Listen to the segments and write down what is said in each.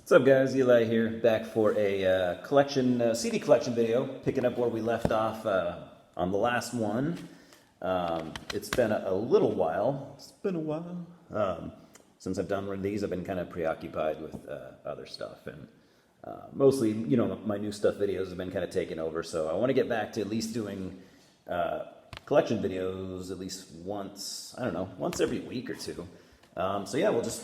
What's up, guys? Eli here, back for a CD collection video, picking up where we left off on the last one. It's been a little while. It's been a while since I've done one of these. I've been kind of preoccupied with other stuff, and mostly, my new stuff videos have been kind of taken over. So I want to get back to at least doing collection videos at least once. I don't know, once every week or two. So yeah, we'll just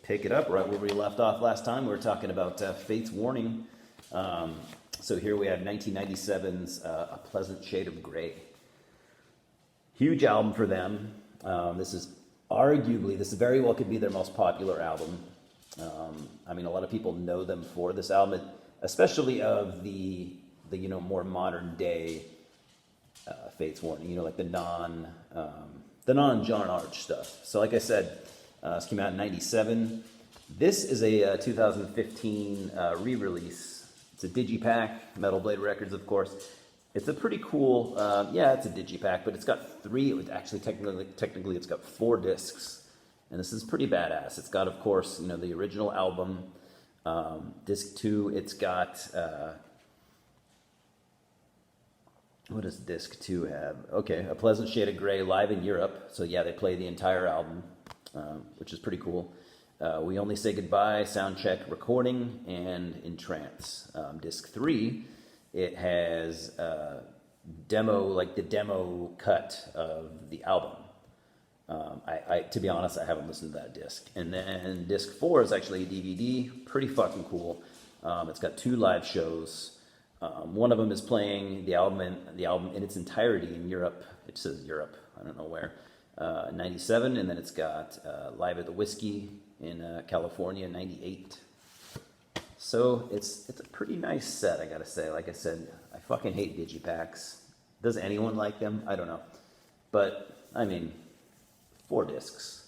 pick it up right where we left off last time. We were talking about Fate's Warning. So here we have 1997's A Pleasant Shade of Grey. Huge album for them. This very well could be their most popular album. I mean, a lot of people know them for this album, especially of the more modern day Fate's Warning. Like the non John Arch stuff. So like I said, this came out in 97. This is a 2015 re-release. It's a digipack, Metal Blade Records, of course. It's a pretty cool, it's a digipack, but it's got technically it's got 4 discs. And this is pretty badass. It's got, of course, the original album. Disc 2, it's got, what does disc 2 have? Okay, A Pleasant Shade of Grey live in Europe. So yeah, they play the entire album. Which is pretty cool. We Only Say Goodbye, Soundcheck, Recording, and In Trance. Disc 3, it has the demo cut of the album. To be honest, I haven't listened to that disc. And then disc 4 is actually a DVD, pretty fucking cool. It's got 2 live shows. One of them is playing the album in its entirety in Europe. It says Europe, I don't know where. 97, and then it's got Live at the Whiskey in California, 98. So it's a pretty nice set, I gotta say. Like I said, I fucking hate digipacks. Does anyone like them? I don't know. But, I mean, 4 discs.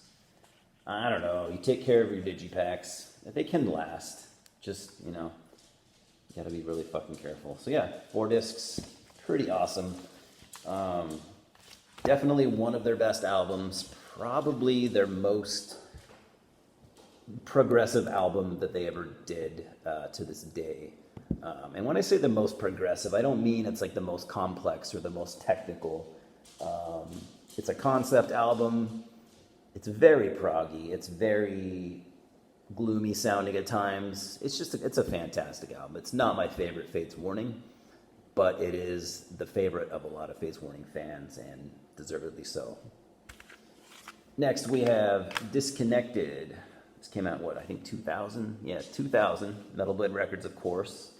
I don't know. You take care of your digipacks. They can last. Just, you gotta be really fucking careful. So yeah, 4 discs. Pretty awesome. Definitely one of their best albums, probably their most progressive album that they ever did to this day. And when I say the most progressive, I don't mean it's like the most complex or the most technical. It's a concept album. It's very proggy. It's very gloomy sounding at times. It's a fantastic album. It's not my favorite Fate's Warning, but it is the favorite of a lot of Fate's Warning fans, and deservedly so. Next, we have Disconnected. This came out, I think 2000? Yeah, 2000. Metal Blade Records, of course.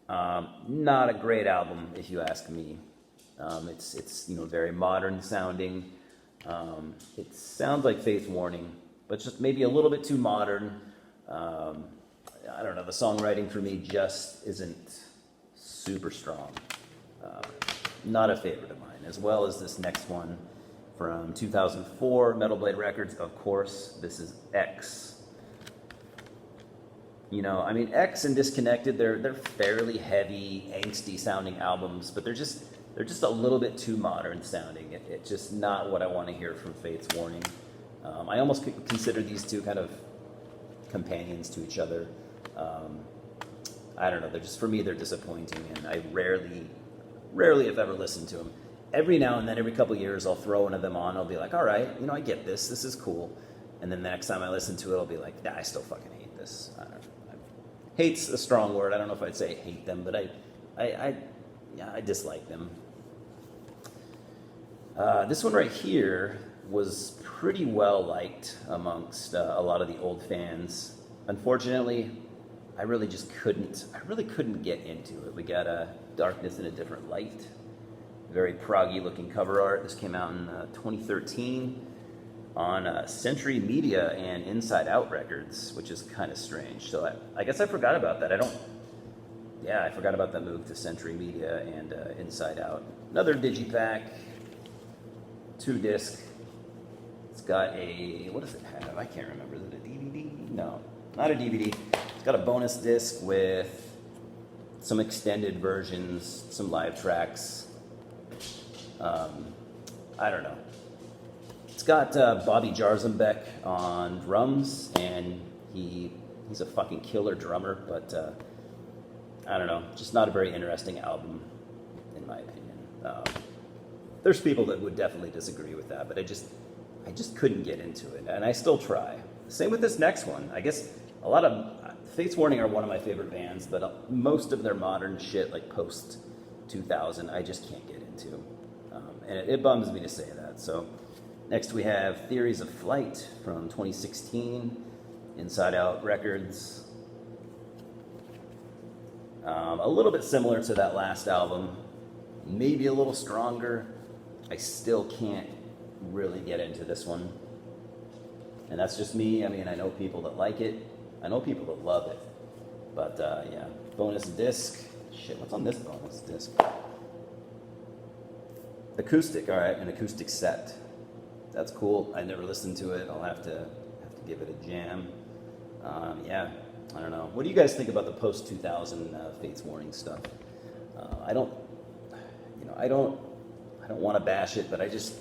Not a great album, if you ask me. It's very modern sounding. It sounds like Fate's Warning, but just maybe a little bit too modern. I don't know, the songwriting for me just isn't super strong. Not a favorite of mine, as well as this next one from 2004, Metal Blade Records, of course. This is X. X and Disconnected, they're fairly heavy, angsty sounding albums, but they're just a little bit too modern sounding. It's just not what I want to hear from Fate's Warning. I almost consider these two kind of companions to each other. I don't know, for me, they're disappointing, and I rarely if ever listen to them. Every now and then, every couple of years, I'll throw one of them on. I'll be like, all right, I get this. This is cool. And then the next time I listen to it, I'll be like, nah, I still fucking hate this. I don't know. Hate's a strong word. I don't know if I'd say hate them, but I dislike them. This one right here was pretty well liked amongst a lot of the old fans. Unfortunately, I really couldn't get into it. We got Darkness in a Different Light. Very proggy looking cover art. This came out in 2013 on Century Media and Inside Out Records, which is kind of strange. So I guess I forgot about that. I forgot about that move to Century Media and Inside Out. Another digipack, 2 disc. It's got what does it have? I can't remember. Is it a DVD? No, not a DVD. It's got a bonus disc with some extended versions, some live tracks. I don't know. It's got Bobby Jarzenbeck on drums, and he He's a fucking killer drummer, but I don't know, just not a very interesting album, in my opinion. There's people that would definitely disagree with that, but I just couldn't get into it, and I still try. Same with this next one. I guess a lot of Fates Warning are one of my favorite bands, but most of their modern shit, like post 2000, I just can't get into, and it bums me to say that. So next we have Theories of Flight from 2016, Inside Out Records. A little bit similar to that last album, maybe a little stronger. I still can't really get into this one. And that's just me. I mean, I know people that like it. I know people that love it. But yeah, bonus disc. Shit, what's on this bonus disc? Acoustic, all right, an acoustic set. That's cool. I never listened to it. I'll have to give it a jam. Yeah, I don't know. What do you guys think about the post 2000 Fates Warning stuff? I don't want to bash it, but I just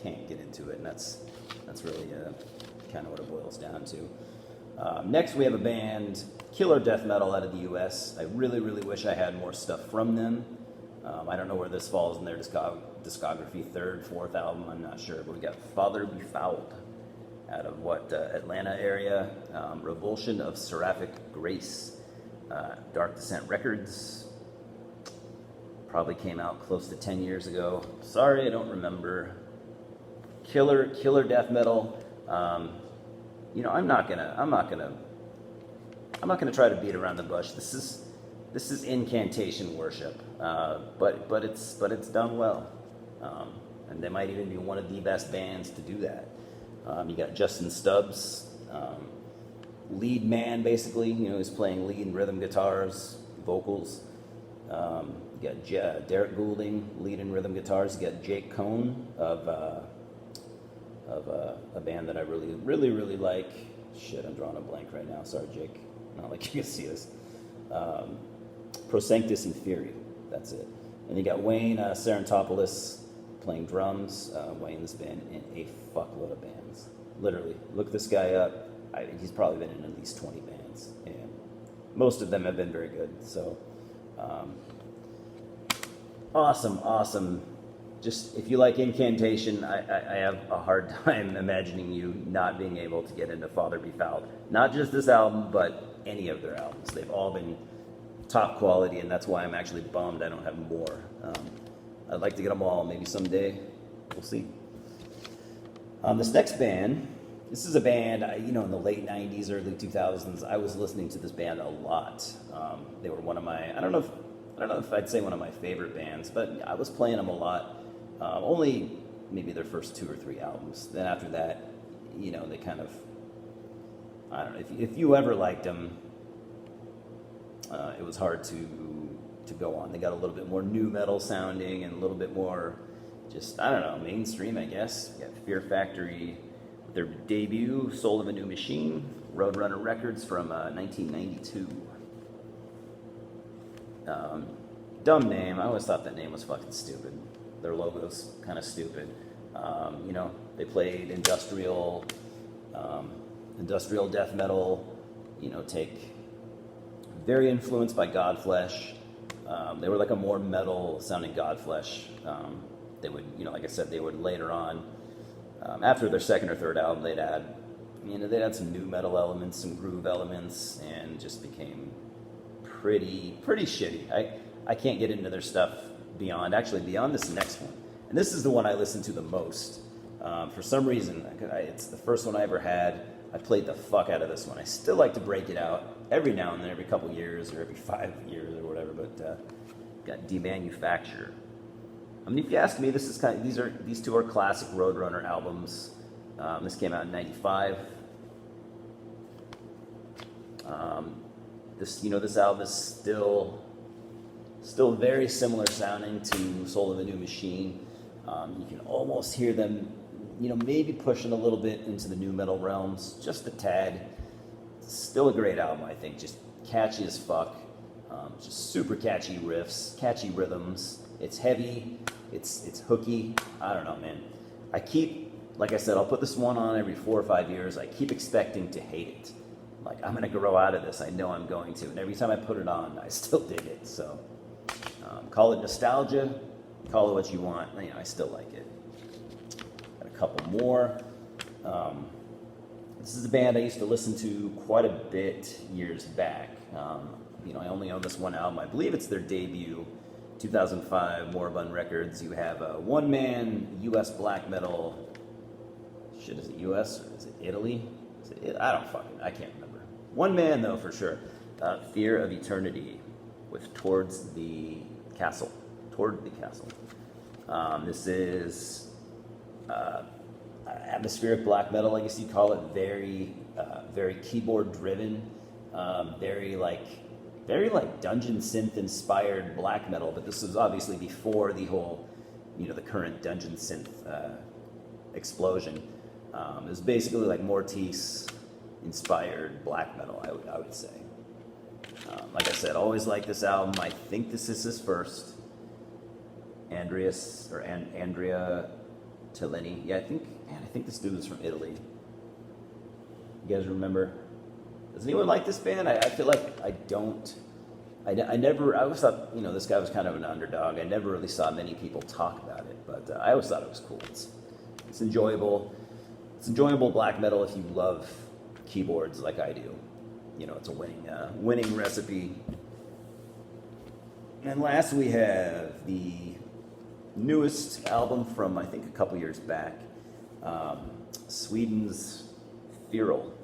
can't get into it, and that's really kind of what it boils down to. Next, we have a band, killer death metal out of the U.S. I really, really wish I had more stuff from them. I don't know where this falls in their discography, third, fourth album, I'm not sure, but we got Father Befouled out of Atlanta area, Revulsion of Seraphic Grace, Dark Descent Records. Probably came out close to 10 years ago. Sorry, I don't remember. Killer death metal. I'm not gonna try to beat around the bush. This is incantation worship, but it's done well, and they might even be one of the best bands to do that. You got Justin Stubbs, lead man basically. He's playing lead and rhythm guitars, vocals. You got Derek Goulding, lead and rhythm guitars. You got Jake Cohn of a band that I really, really, really like. Shit, I'm drawing a blank right now. Sorry, Jake. Not like you can see this. Prosanctus and Fury. That's it. And you got Wayne Sarantopoulos playing drums. Wayne's been in a fuckload of bands. Literally, look this guy up. He's probably been in at least 20 bands, and most of them have been very good. So. Awesome. Just, if you like Incantation, I have a hard time imagining you not being able to get into Father Befouled. Not just this album, but any of their albums. They've all been top quality, and that's why I'm actually bummed I don't have more. I'd like to get them all, maybe someday. We'll see. This next band, this is a band, in the late 90s, early 2000s, I was listening to this band a lot. They were one of my, I don't know if I'd say one of my favorite bands, but I was playing them a lot. Only maybe their first 2 or 3 albums. Then after that, they kind of, I don't know, if you ever liked them, it was hard to go on. They got a little bit more nu metal sounding and a little bit more just, I don't know, mainstream, I guess. You got Fear Factory, their debut, Soul of a New Machine, Roadrunner Records from 1992. Dumb name. I always thought that name was fucking stupid. Their logo's kind of stupid. They played industrial death metal. Take very influenced by Godflesh. They were like a more metal sounding Godflesh. They would, like I said, they would later on, after their second or third album, they'd add some new metal elements, some groove elements, and just became pretty shitty. I can't get into their stuff beyond this next one. And this is the one I listen to the most. For some reason, it's the first one I ever had. I played the fuck out of this one. I still like to break it out every now and then, every couple years or every 5 years or whatever, but got Demanufacture. I mean, if you ask me, this is these two are classic Roadrunner albums. This came out in '95. This album is still very similar sounding to Soul of a New Machine. You can almost hear them, maybe pushing a little bit into the nu metal realms, just a tad. Still a great album, I think. Just catchy as fuck. Just super catchy riffs, catchy rhythms. It's heavy. It's hooky. I don't know, man. Like I said, I'll put this one on every 4 or 5 years. I keep expecting to hate it. Like, I'm gonna grow out of this. I know I'm going to. And every time I put it on, I still dig it. So call it nostalgia, call it what you want. You know, I still like it. Got a couple more. This is a band I used to listen to quite a bit years back. You know, I only own this one album. I believe it's their debut, 2005, Moribund Records. You have a one-man U.S. black metal. Shit, is it U.S. or is it Italy? Is it, I can't remember. One man, though, for sure. Fear of Eternity with Towards the Castle. Toward the Castle. This is atmospheric black metal, I guess you'd call it. Very, very keyboard driven. Very like dungeon synth inspired black metal. But this was obviously before the whole, you know, the current dungeon synth explosion. It was basically like Mortis inspired black metal, I would say. Like I said, always liked this album. I think this is his first. Andrea Tellini. Yeah, I think this dude is from Italy. You guys remember? Does anyone like this band? I feel like I don't. I always thought, you know, this guy was kind of an underdog. I never really saw many people talk about it, but I always thought it was cool. It's enjoyable. It's enjoyable black metal if you love keyboards like I do. You know, it's a winning recipe. And last we have the newest album from, I think, a couple years back. Sweden's Feral.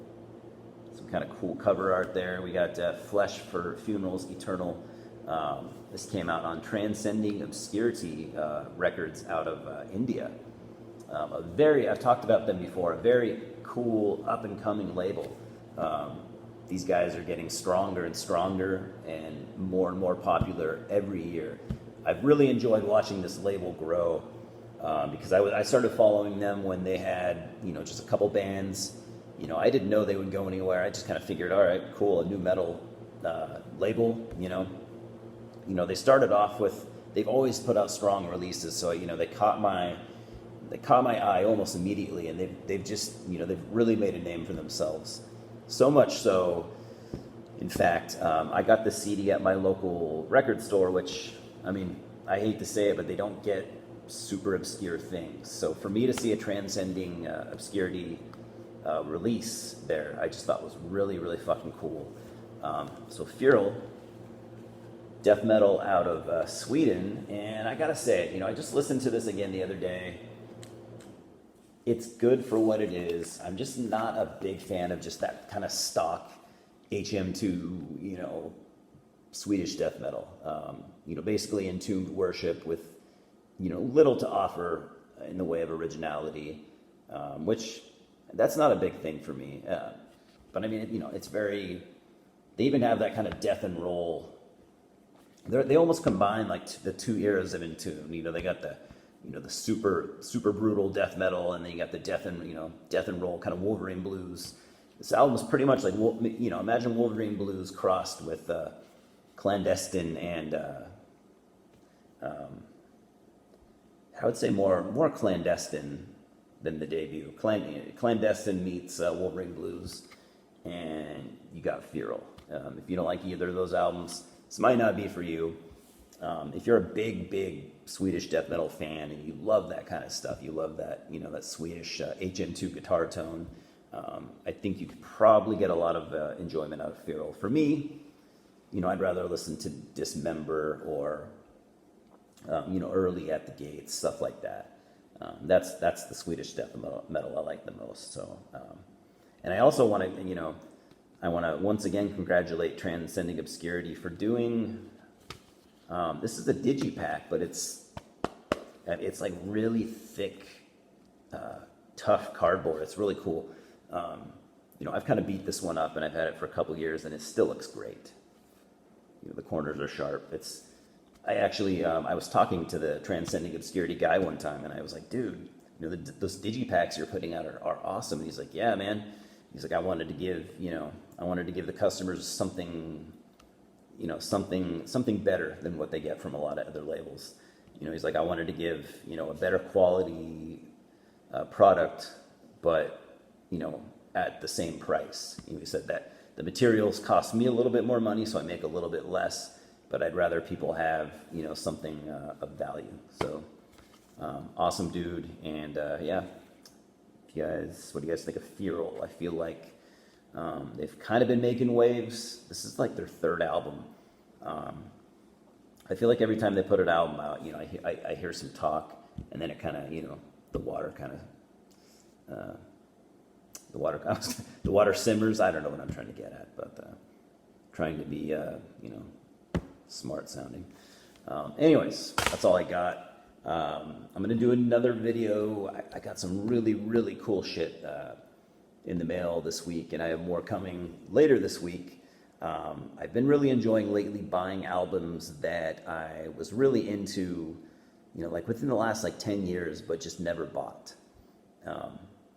Some kind of cool cover art there. We got Flesh for Funerals Eternal. This came out on Transcending Obscurity Records out of India. I've talked about them before, a very cool up-and-coming label. These guys are getting stronger and stronger and more popular every year. I've really enjoyed watching this label grow because I started following them when they had, you know, just a couple bands. You know, I didn't know they would go anywhere. I just kind of figured, all right, cool, a new metal label, you know. You know, they started off with, they've always put out strong releases, so, you know, they caught my eye almost immediately, and they've just, you know, they've really made a name for themselves. So much so, in fact, I got the CD at my local record store, which, I mean, I hate to say it, but they don't get super obscure things. So for me to see a Transcending Obscurity release there, I just thought was really, really fucking cool. So Feral, death metal out of Sweden, and I gotta say, you know, I just listened to this again the other day. It's good for what it is. I'm just not a big fan of just that kind of stock HM2, you know, Swedish death metal. You know, basically entombed worship with, you know, little to offer in the way of originality, which that's not a big thing for me. But I mean, you know, it's very, they even have that kind of death and roll. They almost combine like the two eras of Entombed. You know, they got the, you know, the super brutal death metal, and then you got the death and roll kind of Wolverine blues. This album is pretty much like, you know, imagine Wolverine blues crossed with Clandestine and I would say more Clandestine than the debut. Clandestine meets Wolverine blues, and you got Feral. If you don't like either of those albums, this might not be for you. If you're a big Swedish death metal fan and you love that kind of stuff, you love that, you know, that Swedish HM2 guitar tone, I think you could probably get a lot of enjoyment out of Feral. For me, you know, I'd rather listen to Dismember or, you know, Early at the Gates, stuff like that. That's the Swedish death metal I like the most. So, and I also want to, you know, I want to once again congratulate Transcending Obscurity for doing. This is a digipack, but it's like really thick, tough cardboard. It's really cool. You know, I've kind of beat this one up, and I've had it for a couple years, and it still looks great. You know, the corners are sharp. I was talking to the Transcending Obscurity guy one time, and I was like, dude, you know, those digipacks you're putting out are awesome. And he's like, yeah, man. He's like, I wanted to give the customers something, you know, something better than what they get from a lot of other labels. You know, he's like, I wanted to give, you know, a better quality product, but, you know, at the same price. You know, he said that the materials cost me a little bit more money, so I make a little bit less, but I'd rather people have, you know, something of value. So awesome dude. And yeah, what do you guys think of Feral? I feel like they've kind of been making waves. This is like their third album. I feel like every time they put an album out, you know, I hear some talk, and then it kind of, you know, the water the water simmers. I don't know what I'm trying to get at, but trying to be, you know, smart sounding. Anyways, that's all I got. I'm gonna do another video. I got some really, really cool shit in the mail this week, and I have more coming later this week. I've been really enjoying lately buying albums that I was really into, you know, like within the last like 10 years, but just never bought.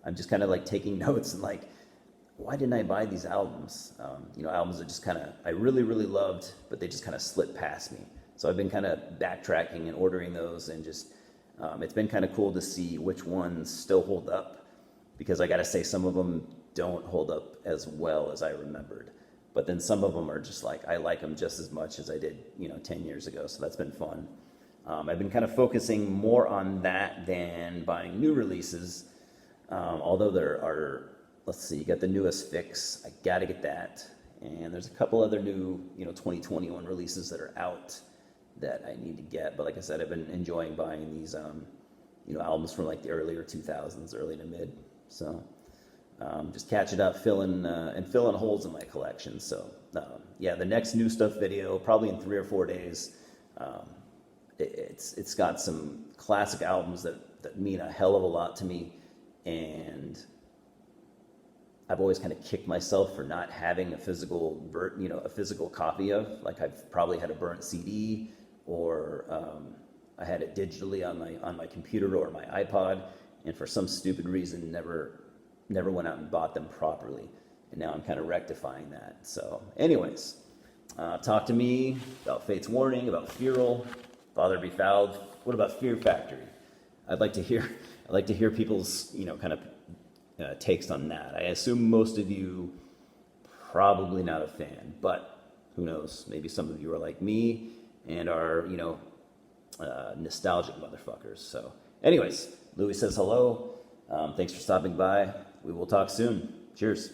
I'm just kind of like taking notes and like, why didn't I buy these albums? You know, albums that just kind of, I really, really loved, but they just kind of slipped past me. So I've been kind of backtracking and ordering those, and just, it's been kind of cool to see which ones still hold up, because I got to say some of them don't hold up as well as I remembered. But then some of them are just like, I like them just as much as I did, you know, 10 years ago. So that's been fun. I've been kind of focusing more on that than buying new releases. Although there are, let's see, you got the newest Fix. I got to get that. And there's a couple other new, you know, 2021 releases that are out that I need to get. But like I said, I've been enjoying buying these, you know, albums from like the earlier 2000s, early to mid. So just catching up, filling holes in my collection. So yeah, the next new stuff video, probably in 3 or 4 days. It's got some classic albums that mean a hell of a lot to me, and I've always kind of kicked myself for not having a physical copy of. Like I've probably had a burnt CD, or I had it digitally on my computer or my iPod, and for some stupid reason never went out and bought them properly. And now I'm kind of rectifying that. So anyways, talk to me about Fate's Warning, about Feral, Father Be Fouled. What about Fear Factory? I'd like to hear people's, you know, kind of takes on that. I assume most of you probably not a fan, but who knows? Maybe some of you are like me and are, you know, nostalgic motherfuckers. So anyways, Louis says hello. Thanks for stopping by. We will talk soon. Cheers.